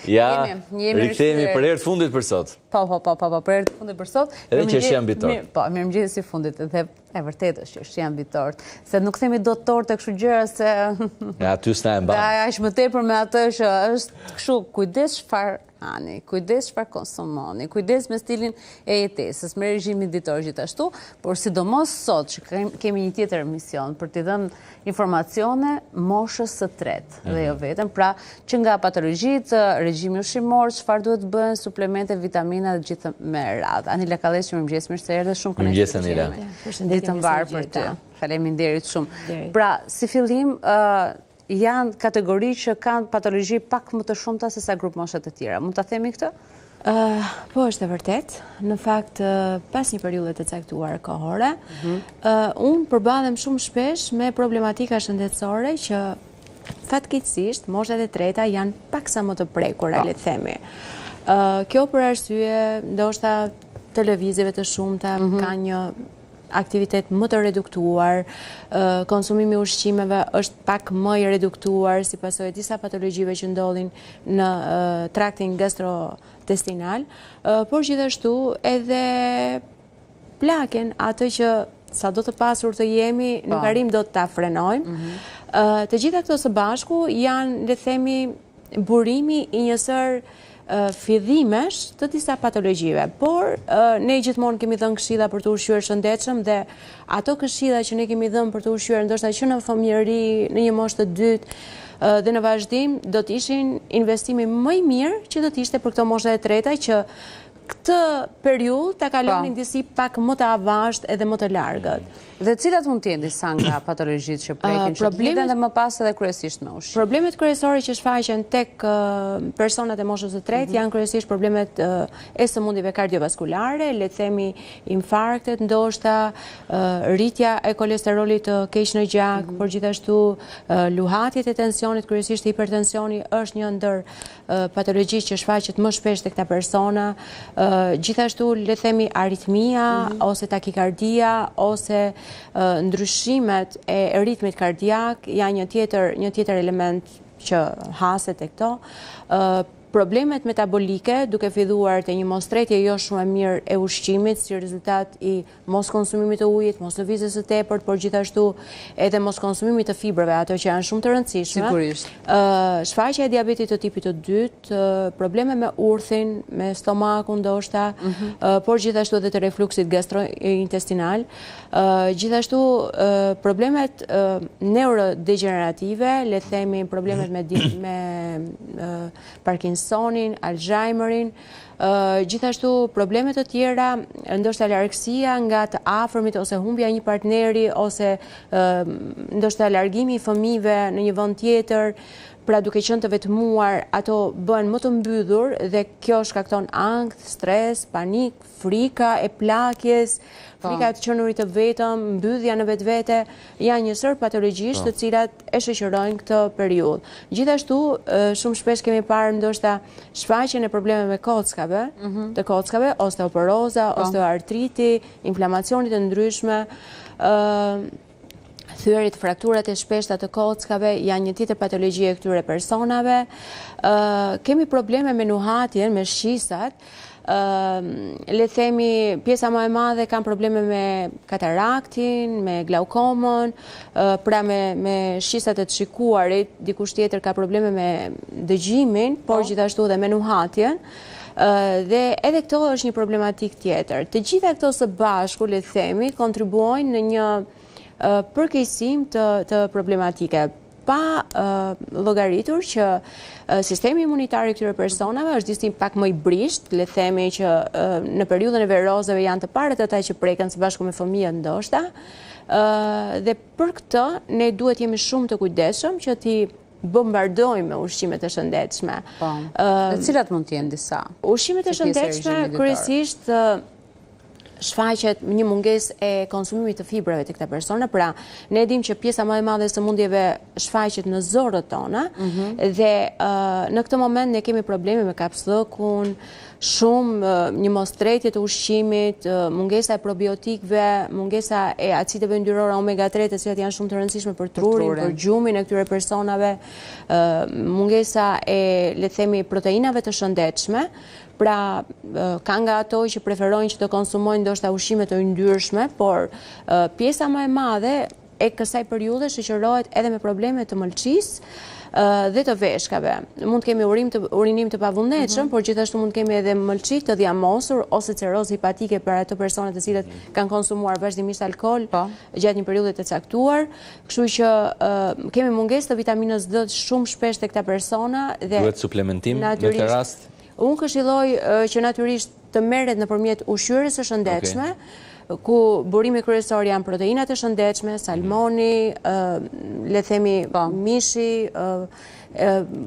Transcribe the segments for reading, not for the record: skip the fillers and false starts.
Ja, rikthehemi për herë të fundit për sot. Po, për herë të fundit për sot. Edhe që është janë bitor. Po, mirëmëngjes si fundit, dhe e vërtet është që është janë bitor. Se nuk themi do të torë të kështu gjëra se... Ja, ty s'na e mban. Ja, është më tepër me atë që është kështu, kujdes çfarë hani, kujdes çfarë konsumoni, kujdes me stilin e jetesës, me regjimin ditor gjithashtu, por sidomos sot që kemi një tjetër mision për t'i dhënë informacione moshës së tretë dhe jo vetëm, pra që nga patologjitë, regjimi ushqimor, çfarë duhet të bëhen, suplemente, vitamina dhe gjithë me radhë. Anila Kalleshi, mirëmëngjes, mirë se erdhe, shumë kënaqësi. Mirëmëngjes Anila. Ditë të mbarë për ty. Faleminderit shumë. Pra, si fillim, janë kategori që kanë patologji pak më të shumta se sa grup moshet të tjera. Mund ta themi këtë? Po, është e vërtet. Në fakt, pas një periudhe të caktuar kohore, unë përbalem shumë shpesh me problematika shëndetësore që fatkeqësisht moshat e treta janë paksa më të prekura, le të themi. Kjo për arsye, ndoshta televizive të shumta ka një aktivitet më të reduktuar, konsumimi ushqimeve është pak më i reduktuar si pasojë disa patologjive që ndodhin në traktin gastrointestinal, por gjithashtu edhe plaken, atë që sa do të pasur të jemi, nuk arrim do të ta frenojmë. Të gjitha këto së bashku janë, le të themi, burimi i njësër fillimesh të disa patologjive, por ne gjithmonë kemi dhënë këshilla për të ushqyer shëndetshëm dhe ato këshilla që ne kemi dhënë për të ushqyer ndoshta që në fëmijëri, në një moshë të dytë dhe në vazhdim do të ishin investimi më i mirë që do të ishte për këto moshat e treta që këtë periudhë ta kalonin disi pak më të avazht edhe më të largët. Dhe cilat mund të jenë disa nga patologjitë që prekin që të lidhen dhe më pas edhe kryesisht me ushqim? Problemet kryesore që shfaqen tek personat e moshës së tretë janë kryesisht problemet e sëmundjeve kardiovaskulare, le të themi infarktet, ndoshta rritja e kolesterolit të keq në gjak, por gjithashtu luhatjet e tensionit, kryesisht hipertensioni është një ndër patologjitë që shfaqet më shpesh tek këta persona, gjithashtu le të themi aritmia ose takikardia ose ndryshimet e ritmit kardiak janë një tjetër element që haset e këto. Problemet metabolike, duke filluar të një mostretje jo shumë e mirë e ushqimit, si rezultat i mos konsumimit të ujit, mos lëvizjes së tepërt, por gjithashtu edhe mos konsumimit të fibrave, ato që janë shumë të rëndësishme. Sigurisht. Shfaqja e diabetit të tipit të dytë, probleme me urthin, me stomakun ndoshta, por gjithashtu edhe të refluksit gastrointestinal, gjithashtu problemet neurodegenerative, le të themi problemet me Parkinsonin, Alzheimerin, gjithashtu problemet të tjera, ndoshta largësia nga të afërmit ose humbja një partneri ose ndoshta largimi i fëmijëve në një vend tjetër, pra duke qenë të vetmuar, ato bëhen më të mbydhur dhe kjo shkakton ankth, stres, panik, frika e plakjes, frika e të qenurit të vetëm, mbyllja në vetvete, janë njësër patologjish të cilat e shoqërojnë këtë periudhë. Gjithashtu, shumë shpesh kemi parë ndoshta shfaqjen e problemeve me kockave, të kockave, osteoporoza, osteoartriti, inflamacionit të ndryshme, thyrit, frakturat e shpeshta të kockave janë një tjetër patologji e këtyre personave. Kemi probleme me nuhatjen, me shqisat. Le themi, pjesa më e madhe kanë probleme me kataraktin, me glaukomën, pra me shqisat e të shikuarit, dikush tjetër ka probleme me dëgjimin, por gjithashtu dhe me nuhatjen. Dhe edhe këto është një problematik tjetër. Të gjitha këto së bashku, le themi, kontribuojnë në një përkeqësim të problematike, pa llogaritur që sistemi imunitar i këtyre personave është disi pak më i brisht, le themi që në periudhën e verozave janë të parët ata që preken së bashku me fëmijët ndoshta, dhe për këtë ne duhet jemi shumë të kujdesshëm që ti bombardojmë me ushqime të shëndetshme. Dhe cilat mund të jenë disa? Ushqimet e shëndetshme kryesisht shfaqet një mungesë e konsumimit të fibrave të këta persona, pra ne dim që pjesa më e madhe e sëmundjeve shfaqet në zorët tona dhe në këtë moment ne kemi probleme me kapslëkun, shumë një mostretje të ushqimit, mungesa e probiotikëve, mungesa e acideve yndyrore omega-3 të cilat janë shumë të rëndësishme për trurin, për gjumin e këtyre personave, mungesa e, le të themi, proteinave të shëndetshme. Pra, ka nga ato që preferojnë që të konsumojnë ndoshta ushqime të yndyrshme, por pjesa më e madhe e kësaj periudhe shoqërohet edhe me probleme të mëlçisë dhe të veshkave. Mund të kemi urinim të pavullnetshëm, por gjithashtu mund të kemi edhe mëlçi të dhjamosur ose cirrozë hepatike për ato persona të cilët kanë konsumuar vazhdimisht alkool gjatë një periudhe të caktuar. Kështu që kemi mungesë të vitaminës D shumë shpesh te këta persona dhe duhet suplementim në këtë rast. Unë këshilloj që natyrisht të merret nëpërmjet ushqyerjes së shëndetshme, ku burimi kryesor janë proteinat e shëndetshme, salmoni, le themi mishi,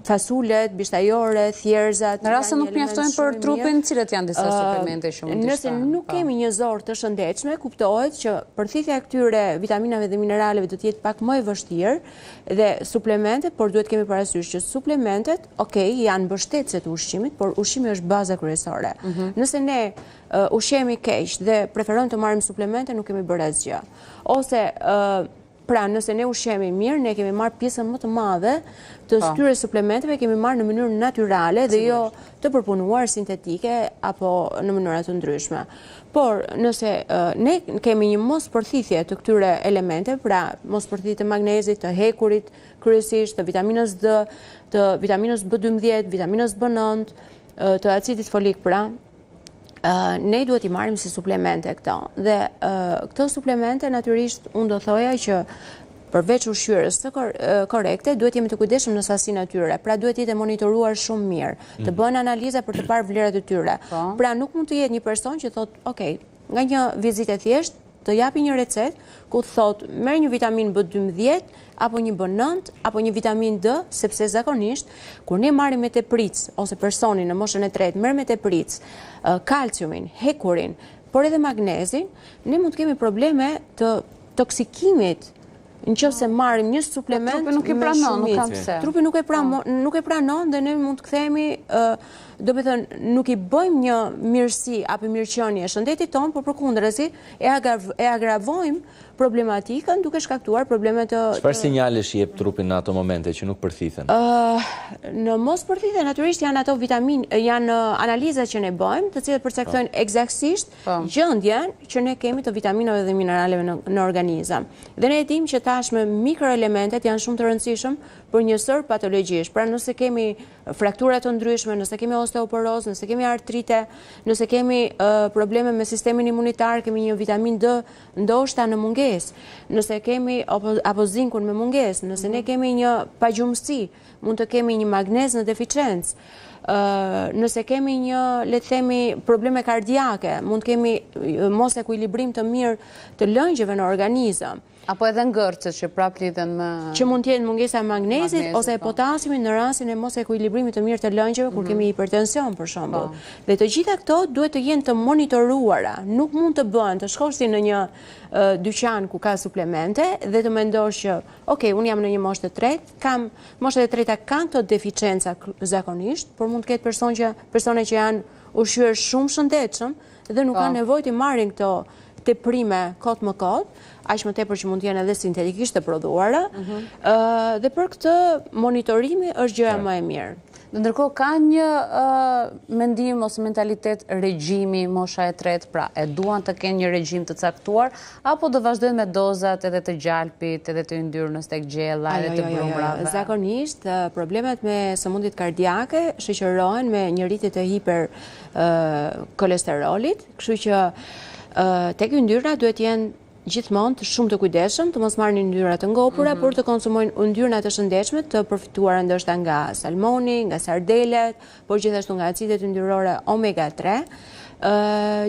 fasulet, bishtajore, thjerëzat. Në rast se nuk mjaftojnë për trupin, cilat janë disa suplemente që mund të Nëse nuk kemi një zorë të shëndetshme, kuptohet që përthithja e këtyre vitaminave dhe mineraleve do të jetë pak më e vështirë dhe suplementet, por duhet kemi parasysh që suplementet, janë mbështetëse të ushqimit, por ushqimi është baza kryesore. Nëse ne ushqemi keq dhe preferojmë të marrim suplemente, nuk kemi bërë asgjë. Ose pra, nëse ne ushqemi mirë, ne kemi marrë pjesën më të madhe të këtyre suplementeve, kemi marrë në mënyrë natyrale dhe jo të përpunuar sintetike apo në mënyra të ndryshme. Por nëse ne kemi një mos përthithje të këtyre elemente, pra mos përthithje të magnezit, të hekurit kryesisht, të vitaminës D, të vitaminës B12, vitaminës B9, të acidit folik, pra ne duhet i marrim si suplemente këto. Dhe këto suplemente natyrisht unë do thoja që përveç ushqyerjes së korrekte, duhet jemi të kujdesshëm në sasinë e tyre. Pra duhet jetë monitoruar shumë mirë, të bëhen analiza për të parë vlerat e tyre. Pra nuk mund të jetë një person që thotë, nga një vizitë e thjeshtë të japi një recet ku thot merr një vitamin B12 apo një B9 apo një vitamin D, sepse zakonisht kur ne marrim me tepric ose personi në moshën e tretë merr me tepric kalciumin, hekurin, por edhe magnezin, ne mund të kemi probleme të toksikimit. Nëse marrim një suplement, trupi nuk i pranon, nuk ka pse. Trupi nuk e pranon dhe ne mund të kthehemi, do të thënë, nuk i bëjmë një mirësi apo mirëqenie shëndetit tonë, por përkundërzi e agravojmë problematikën duke shkaktuar probleme të... Çfarë sinjalesh i jep trupi në ato momente që nuk përthithen? Në mos përthithen, natyrisht janë ato janë analizat që ne bëjmë, të cilat përcaktojnë eksaktësisht gjendjen që ne kemi të vitaminave dhe mineraleve në organizëm. Dhe ne e dimë që tashmë mikroelementet janë shumë të rëndësishëm për njësër patologjish. Pra nëse kemi fraktura të ndryshme, nëse kemi osteoporozë, nëse kemi artrite, nëse kemi probleme me sistemin imunitar, kemi një vitamin D ndoshta në mungesë, nëse kemi apo zinkun me mungesë, nëse ne kemi një pagjumësi, mund të kemi një magnez në deficiencë, nëse kemi një, le të themi, probleme kardiake, mund të kemi mos ekuilibrim të mirë të lëngjeve në organizëm. Apo edhe ngërcet që prap lidhen me... Që mund t'jenë mungesa e magnezit ose e potasiumit në rastin e mos ekuilibrimit të mirë të lëngjeve kur kemi hipertension, për shembull. Dhe të gjitha këto duhet të jenë të monitoruara. Nuk mund të bëhen të shkosh në një dyqan ku ka suplemente dhe të mendosh që, unë jam në një moshë të tretë, moshët e treta kanë këto deficienca zakonisht, por mund të ketë persone që janë ushqyer shumë shëndetshëm dhe nuk kanë nevojë të marrin këto teprime kot më kot, aq më tepër që mund të jenë edhe sintetikisht të prodhuara, dhe për këtë monitorimi është gjëja më e mirë. Ndërkohë ka një mendim ose mentalitet regjimi mosha e tretë, pra e duan të kenë një regjim të caktuar, apo do vazhdojnë me dozat edhe të gjalpit, edhe të yndyrnës tek gjella, edhe të brumrave? Zakonisht, problemet me sëmundjet kardiake shoqërohen me një rritje të hiperkolesterolit, kështu që tek yndyra duhet jenë gjithmonë të shumë të kujdesshëm, të mos marrin yndyra të ngopura, por të konsumojnë yndyra të shëndetshme, të përfituara ndoshta nga salmoni, nga sardelet, por gjithashtu nga acidet yndyrore omega-3.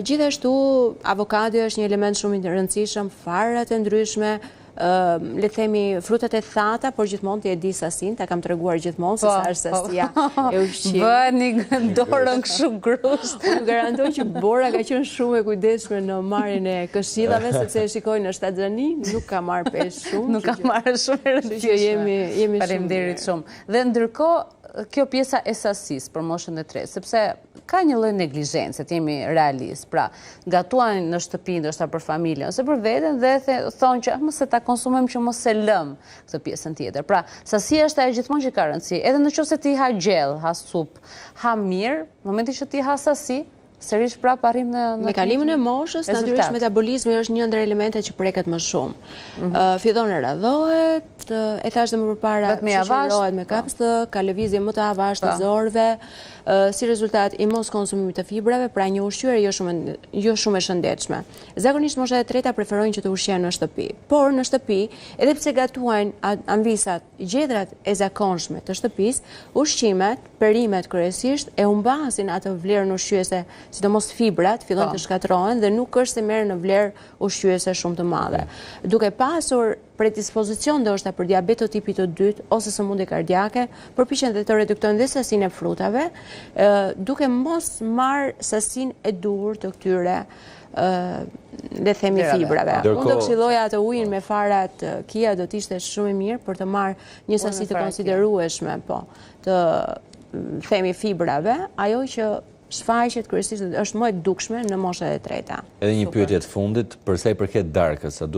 Gjithashtu avokado është një element shumë i rëndësishëm, farrat e ndryshme, le të themi frutat e thata, por gjithmonë ti e di sasin, ta kam treguar gjithmonë se sa është sasia e ushqimit. Bëni dorën kështu grusht. Unë garantoj që Bora ka qenë shumë e kujdesshme në marrjen e këshillave, sepse e shikoj në Shtaxhani, nuk ka marrë pesh shumë. Nuk ka marrë shumë e rëndësishme. Që jemi shumë. Faleminderit shumë. Dhe ndërkohë kjo pjesa e sasisë për moshën e tretë, sepse ka një lloj neglizhence, jemi realist. Pra, gatuan në shtëpi, ndoshta për familjen ose për veten dhe thonë që mos e ta konsumojmë që mos e lëm këtë pjesën tjetër. Pra, sasia është ajo gjithmonë që ka rëndësi. Edhe nëse ti ha gjell, ha supë, ha mirë, në momentin që ti ha sasi, sërish prapë arrim në me kalimin e moshës, natyrisht metabolizmi është një ndër elementet që preket më shumë. Fillon të radhohet, e thash dhe më përpara, shoqërohet me kapsë, ka lëvizje më të avashtë të zorëve, si rezultat i mos konsumimit të fibrave, pra një ushqyerje jo shumë e shëndetshme. Zakonisht moshat e treta preferojnë që të ushqejnë në shtëpi, por në shtëpi, edhe pse gatuajnë anvisat, gjedrat e zakonshme të shtëpisë, ushqimet, perimet kryesisht e humbasin atë vlerën ushqyese, sidomos fibrat fillojnë të shkatërrohen dhe nuk është se merren në vlerë ushqyese shumë të madhe. Duke pasur predispozicion ndoshta për diabeto tipit të dytë ose sëmundje kardiake, përpiqen dhe të reduktojnë dhe sasinë e frutave, duke mos marrë sasinë e duhur të këtyre le themi fibrave. Unë do këshilloja atë ujin me farat kia do të ishte shumë e mirë për të marrë një sasi të konsiderueshme, të themi fibrave, ajo që shfaqet kryesisht është më e dukshme në moshën e treta. Edhe një pyetje të fundit, përsa i përket darkës, a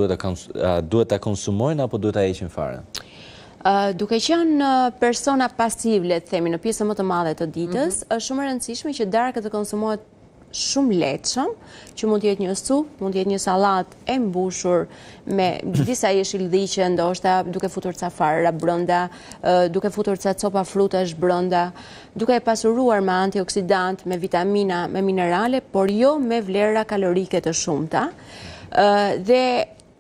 duhet ta konsumojnë apo duhet ta heqin fare? Duke qenë persona pasiv, le të themi, në pjesën më të madhe të ditës, është shumë e rëndësishme që darka të konsumohet shumë lehtëshëm, që mund të jetë një supë, mund të jetë një sallatë e mbushur me disa jeshildhiqe, ndoshta duke futur ca farra brenda, duke futur ca copa frutash brenda, duke e pasuruar me antioksidant, me vitamina, me minerale, por jo me vlera kalorike të shumta. Dhe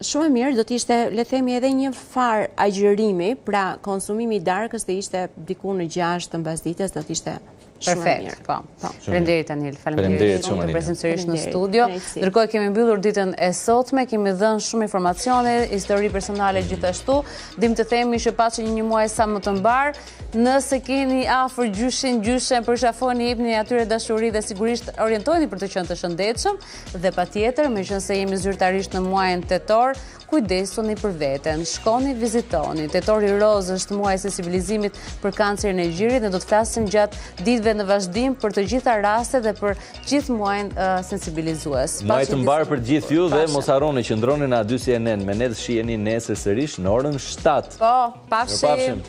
shumë e mirë do të ishte, le të themi, edhe një far agjërimi, pra konsumimi i darkës të ishte diku në 6 të mbasdites, do të ishte perfekt, po. Faleminderit Anil, faleminderit shumë të presim sërish në studio. Ndërkohë kemi mbyllur ditën e sotme, kemi dhënë shumë informacione, histori personale gjithashtu. Dim të themi që pasi një muaj sa më të mbar, nëse keni afër gjyshen, përshafoni, jepni atyre dashuri dhe sigurisht orientoheni për të qenë të shëndetshëm dhe patjetër, meqense jemi zyrtarisht në muajin tetor, kujdesuni për veten, shkoni, vizitoni. Tetori roz është muaj i sensibilizimit për kancerin e gjirit, ne do të flasim gjatë ditëve në vazhdim për të gjitha rastet dhe për gjithë muajin sensibilizues. Muaj të mbar për gjithë ju dhe mos harroni që ndroni në A2 CNN me ne të shiheni nesër sërish në orën 7. Po, pafshim.